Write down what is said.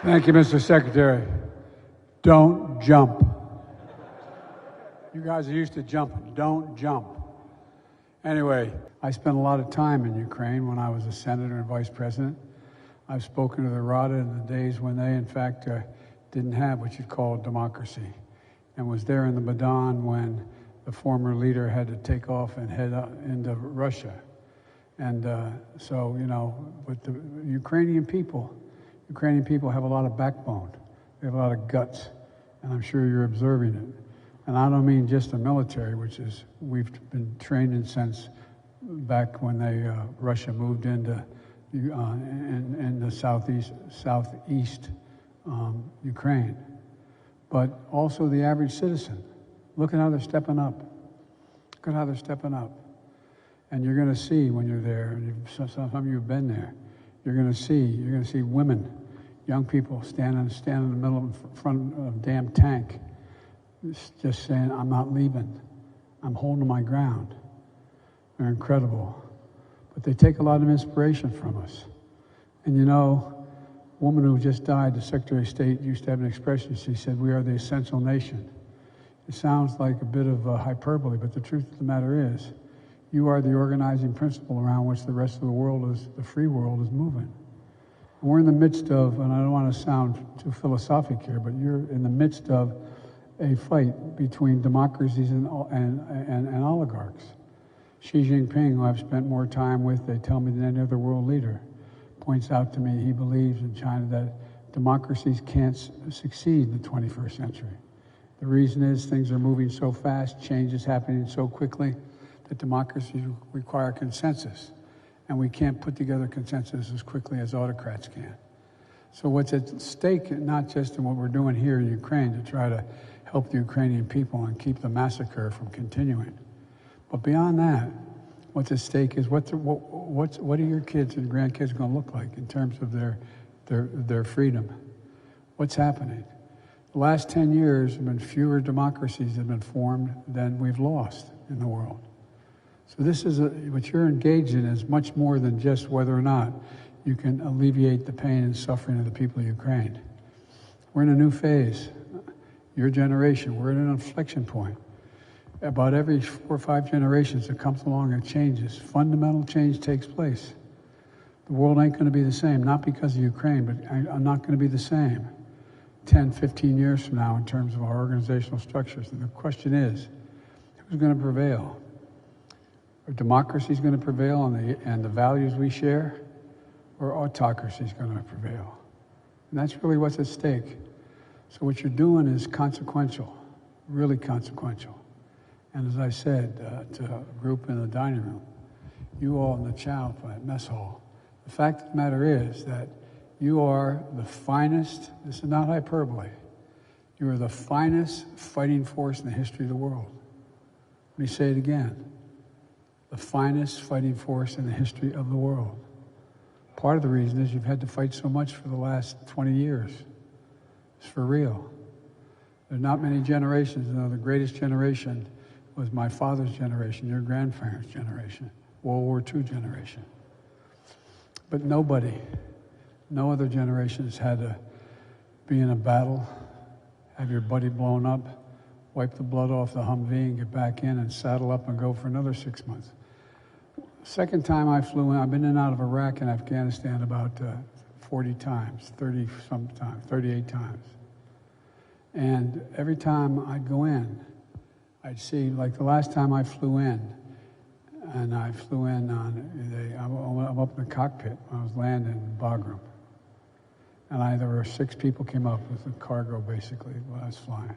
Thank you, Mr. Secretary. Don't jump. You guys are used to jumping. Don't jump. Anyway, I spent a lot of time in Ukraine when I was a senator and vice president. I've spoken to the Rada in the days when they, in fact, didn't have what you'd call a democracy, and was there in the Maidan when the former leader had to take off and head into Russia. And so, you know, but the Ukrainian people have a lot of backbone. They have a lot of guts, and I'm sure you're observing it. And I don't mean just the military, which is we've been training since back when Russia moved into in the southeast Ukraine, but also the average citizen. Look at how they're stepping up. Look at how they're stepping up. And you're going to see when you're there, and some of you have been there, you're going to see women, young people standing in the middle in front of a damn tank, just saying, I'm not leaving. I'm holding my ground. They're incredible. But they take a lot of inspiration from us. And you know, a woman who just died, the Secretary of State, used to have an expression. She said, we are the essential nation. It sounds like a bit of hyperbole, but the truth of the matter is, you are the organizing principle around which the rest of the world the free world is moving. And we're in the midst of, and I don't want to sound too philosophic here, but you're in the midst of a fight between democracies and oligarchs. Xi Jinping, who I've spent more time with, they tell me, than any other world leader, points out to me he believes in China that democracies can't succeed in the 21st century. The reason is things are moving so fast, change is happening so quickly, that democracies require consensus, and we can't put together consensus as quickly as autocrats can. So what's at stake, not just in what we're doing here in Ukraine to try to help the Ukrainian people and keep the massacre from continuing, but beyond that, what's at stake is what are your kids and grandkids going to look like in terms of their freedom? What's happening? The last 10 years have been fewer democracies that have been formed than we've lost in the world. So this is what you're engaged in is much more than just whether or not you can alleviate the pain and suffering of the people of Ukraine. We're in a new phase. Your generation, we're at an inflection point. About every 4 or 5 generations that comes along and changes, fundamental change takes place. The world ain't going to be the same, not because of Ukraine, but I'm not going to be the same 10, 15 years from now in terms of our organizational structures. And the question is, who's going to prevail? Are democracies going to prevail and the values we share, or autocracy is going to prevail? And that's really what's at stake. So what you're doing is consequential, really consequential. And as I said to a group in the dining room, you all in the chow mess hall, the fact of the matter is that you are the finest, this is not hyperbole, you are the finest fighting force in the history of the world. Let me say it again. The finest fighting force in the history of the world. Part of the reason is you've had to fight so much for the last 20 years. It's for real. There are not many generations. You know, the greatest generation was my father's generation, your grandparents' generation, World War II generation. But no other generation has had to be in a battle, have your buddy blown up, wipe the blood off the Humvee and get back in and saddle up and go for another 6 months. Second time I flew in, I've been in and out of Iraq and Afghanistan about 40 times, 38 times. And every time I'd go in, I'd see, like the last time I flew in, and I flew in I'm up in the cockpit when I was landing in Bagram. And there were 6 people came up with the cargo, basically, while I was flying.